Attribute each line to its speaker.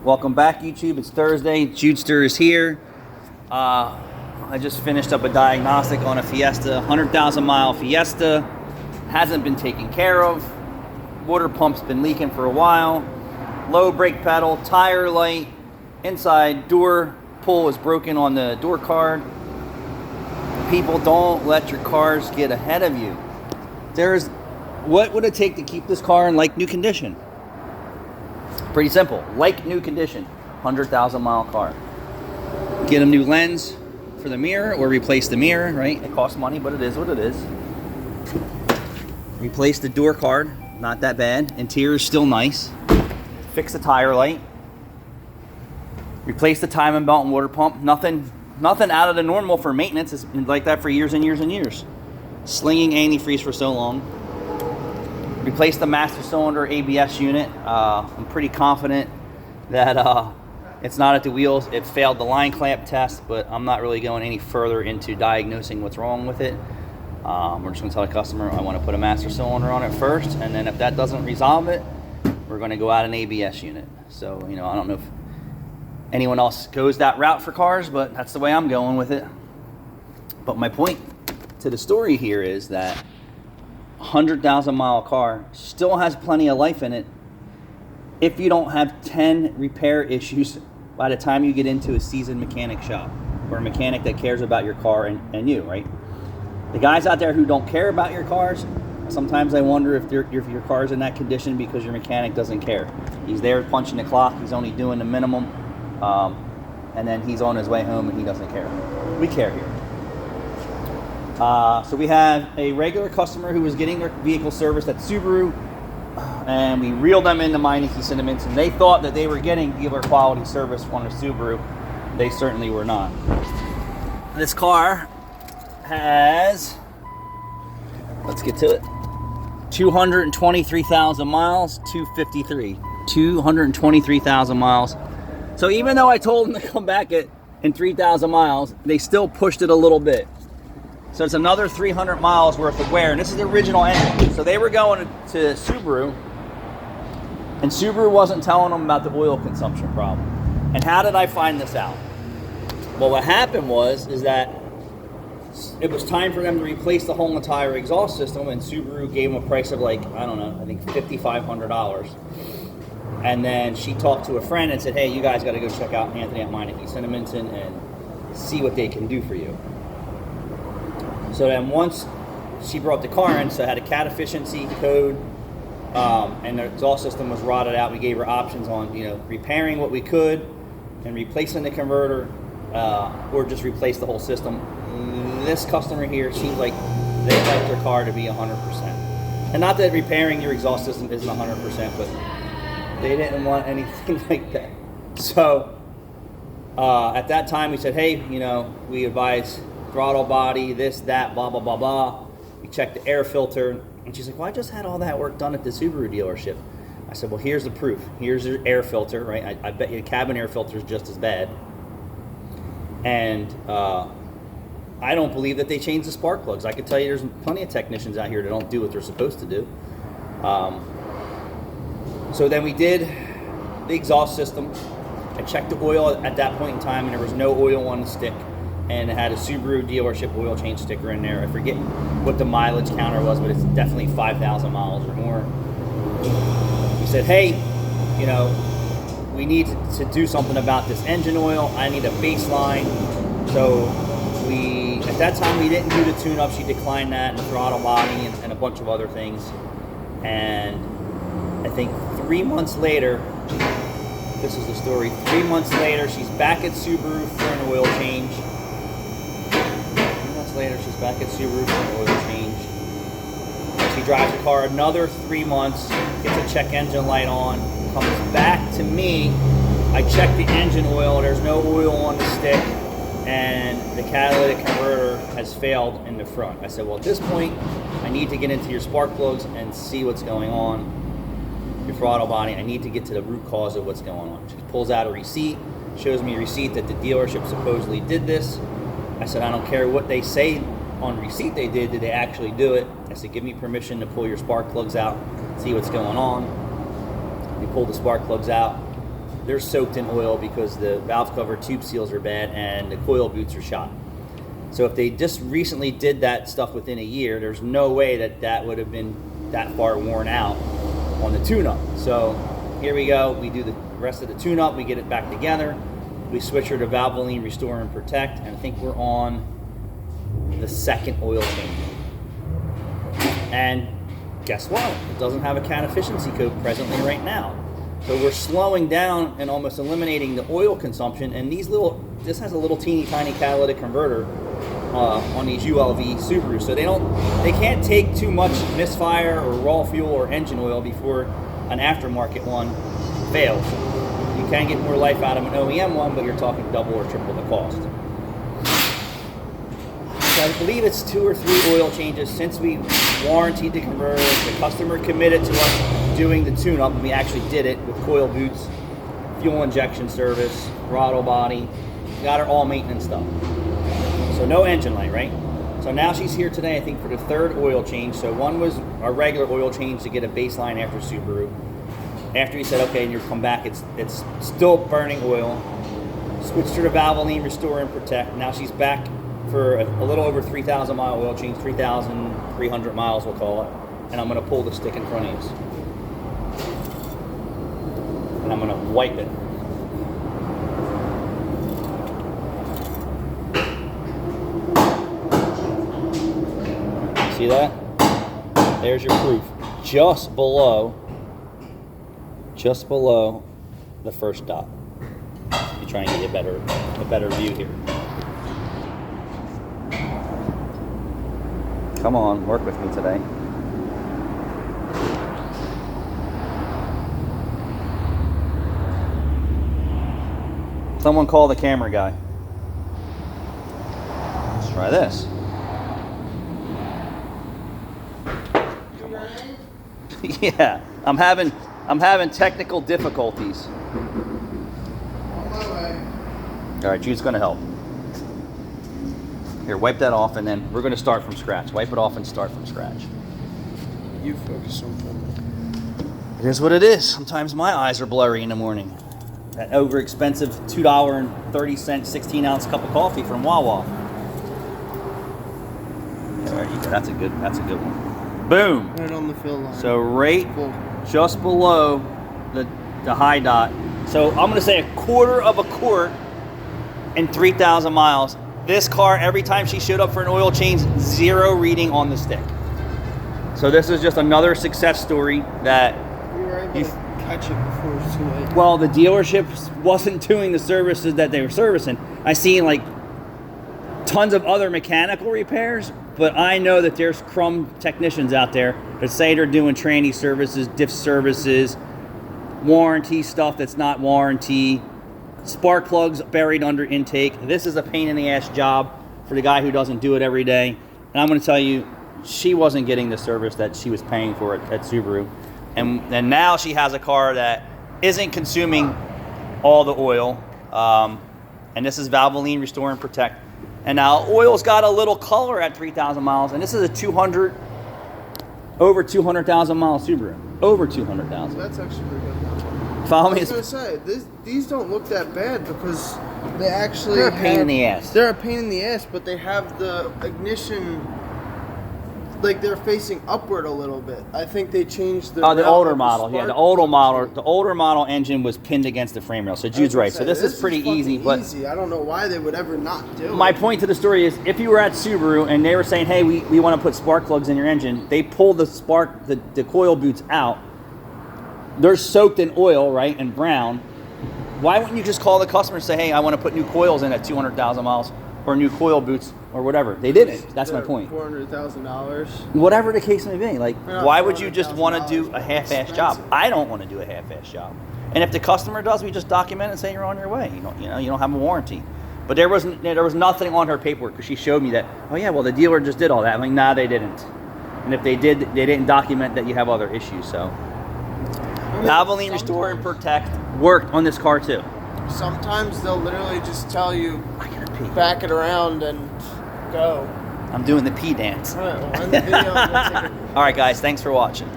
Speaker 1: Welcome back, YouTube. It's Thursday. Judester is here. I just finished up a diagnostic on a Fiesta, 100,000 mile Fiesta. Hasn't been taken care of. Water pump's been leaking for a while. Low brake pedal, tire light, inside door pull is broken on the door card. People, don't let your cars get ahead of you. What would it take to keep this car in like new condition? Pretty simple, like new condition, 100,000 mile car. Get a new lens for the mirror or replace the mirror, right? It costs money, but it is what it is. Replace the door card, not that bad. Interior is still nice. Fix the tire light. Replace the timing belt and water pump. Nothing out of the normal for maintenance. It's been like that for years and years and years. Slinging antifreeze for so long. Replace the master cylinder ABS unit. I'm pretty confident that it's not at the wheels. It failed the line clamp test, but I'm not really going any further into diagnosing what's wrong with it. We're just going to tell the customer I want to put a master cylinder on it first, and then if that doesn't resolve it, we're going to go out an ABS unit. So, I don't know if anyone else goes that route for cars, but that's the way I'm going with it. But my point to the story here is that 100,000 mile car still has plenty of life in it if you don't have 10 repair issues by the time you get into a seasoned mechanic shop or a mechanic that cares about your car and you, right? The guys out there who don't care about your cars, sometimes I wonder if your car's in that condition because your mechanic doesn't care. He's there punching the clock, he's only doing the minimum, and then he's on his way home and he doesn't care. We care here. So we have a regular customer who was getting their vehicle serviced at Subaru, and we reeled them into Meineke sentiments, and they thought that they were getting dealer quality service on a Subaru. They certainly were not. This car has, let's get to it, 223,000 miles, 253. 223,000 miles. So even though I told them to come back in 3,000 miles, they still pushed it a little bit. So it's another 300 miles worth of wear, and this is the original engine. So they were going to Subaru, and Subaru wasn't telling them about the oil consumption problem. And how did I find this out? Well, what happened is that it was time for them to replace the whole entire exhaust system, and Subaru gave them a price of like, I don't know, I think $5,500. And then she talked to a friend and said, hey, you guys got to go check out Anthony at Meineke Sentiments and see what they can do for you. So then once she brought the car in, so it had a cat efficiency code, and the exhaust system was rotted out. We gave her options on, repairing what we could and replacing the converter, or just replace the whole system. This customer here seems like they like their car to be 100%. And not that repairing your exhaust system isn't 100%, but they didn't want anything like that. So at that time we said, hey, we advise throttle body, this, that, blah, blah, blah, blah. We checked the air filter, and she's like, well, I just had all that work done at the Subaru dealership. I said, well, here's the proof. Here's your air filter, right? I bet you the cabin air filter is just as bad. And I don't believe that they changed the spark plugs. I could tell you there's plenty of technicians out here that don't do what they're supposed to do. So then we did the exhaust system. I checked the oil at that point in time, and there was no oil on the stick. And it had a Subaru dealership oil change sticker in there. I forget what the mileage counter was, but it's definitely 5,000 miles or more. We said, hey, we need to do something about this engine oil. I need a baseline. So at that time, we didn't do the tune-up. She declined that, and the throttle body, and a bunch of other things. And I think 3 months later, this is the story. 3 months later, she's back at Subaru for an oil change. Later, she's back at Subaru for an oil change. She drives the car another 3 months, gets a check engine light on, comes back to me. I check the engine oil, there's no oil on the stick, and the catalytic converter has failed in the front. I said, well, at this point, I need to get into your spark plugs and see what's going on, your throttle body. I need to get to the root cause of what's going on. She pulls out a receipt, shows me a receipt that the dealership supposedly did this. I said, I don't care what they say on receipt they did they actually do it? I said, give me permission to pull your spark plugs out, see what's going on. We pulled the spark plugs out. they're soaked in oil because the valve cover tube seals are bad and the coil boots are shot. So if they just recently did that stuff within a year, there's no way that that would have been that far worn out on the tune-up. So here we go, we do the rest of the tune-up, we get it back together, we switch her to Valvoline, Restore and Protect, and I think we're on the second oil change. And guess what? It doesn't have a cat efficiency code presently right now. So we're slowing down and almost eliminating the oil consumption, and this has a little teeny tiny catalytic converter on these ULV Subarus, so they can't take too much misfire or raw fuel or engine oil before an aftermarket one fails. You can get more life out of an OEM one, but you're talking double or triple the cost. So I believe it's 2 or 3 oil changes since we warrantied the converter. The customer committed to us doing the tune-up, and we actually did it with coil boots, fuel injection service, throttle body, got her all maintenance stuff. So no engine light, right? So now she's here today, I think, for the 3rd oil change. So one was our regular oil change to get a baseline after Subaru. After he said, okay, and you come back, it's still burning oil. Switched her to Valvoline, Restore and Protect. Now she's back for a little over 3,000 mile oil change, 3,300 miles we'll call it. And I'm gonna pull the stick in front of you. And I'm gonna wipe it. See that? There's your proof. Just below the first dot. You try and get a better view here. Come on, work with me today. Someone call the camera guy. Let's try this. Yeah, I'm having technical difficulties. All right, Jude's gonna help. Here, wipe that off, and then we're gonna start from scratch. Wipe it off and start from scratch.
Speaker 2: You focus on that.
Speaker 1: It is what it is. Sometimes my eyes are blurry in the morning. That over-expensive $2.30 16-ounce cup of coffee from Wawa. There you go. That's a good one. Boom.
Speaker 2: Right on the fill line.
Speaker 1: So right just below the high dot. So I'm gonna say 1/4 of a quart and 3,000 miles. This car, every time she showed up for an oil change, 0 reading on the stick. So this is just another success story that
Speaker 2: You were able to catch it before it was too late.
Speaker 1: well, the dealership wasn't doing the services that they were servicing. I seen like tons of other mechanical repairs, but I know that there's crumb technicians out there that say they're doing tranny services, diff services, warranty stuff that's not warranty, spark plugs buried under intake. This is a pain in the ass job for the guy who doesn't do it every day. And I'm going to tell you, she wasn't getting the service that she was paying for at Subaru. And now she has a car that isn't consuming all the oil. And this is Valvoline, Restore and Protect. And now oil's got a little color at 3,000 miles, and this is a over 200,000 mile Subaru. Over 200,000.
Speaker 2: That's actually pretty good.
Speaker 1: Follow me?
Speaker 2: I was going to say, these don't look that bad because they actually
Speaker 1: They're a pain in the ass.
Speaker 2: They're a pain in the ass, but they have the ignition, like they're facing upward a little bit. I think they changed the
Speaker 1: older model. Yeah, the older model engine was pinned against the frame rail. So Jude's right. So this is pretty easy. But
Speaker 2: I don't know why they would ever not do it.
Speaker 1: my point to the story is, if you were at Subaru and they were saying, hey, we want to put spark plugs in your engine, they pull the coil boots out. They're soaked in oil, right, and brown. Why wouldn't you just call the customer and say, hey, I want to put new coils in at 200,000 miles or new coil boots or whatever? They didn't. That's my point.
Speaker 2: $400,000.
Speaker 1: Whatever the case may be. Like,
Speaker 2: Yeah,
Speaker 1: why would you just want to
Speaker 2: $400,000
Speaker 1: do a half-ass job? I don't want to do a half-ass job. And if the customer does, we just document and say you're on your way. You don't have a warranty. But there was nothing on her paperwork because she showed me that, oh yeah, well the dealer just did all that. I'm like, nah, they didn't. And if they did, they didn't document that you have other issues. So Valvoline, Restore and Protect worked on this car too.
Speaker 2: Sometimes they'll literally just tell you,
Speaker 1: I gotta pee.
Speaker 2: back it around and go.
Speaker 1: I'm doing the pee dance.
Speaker 2: All right, well, end the video.
Speaker 1: All right, guys, thanks for watching.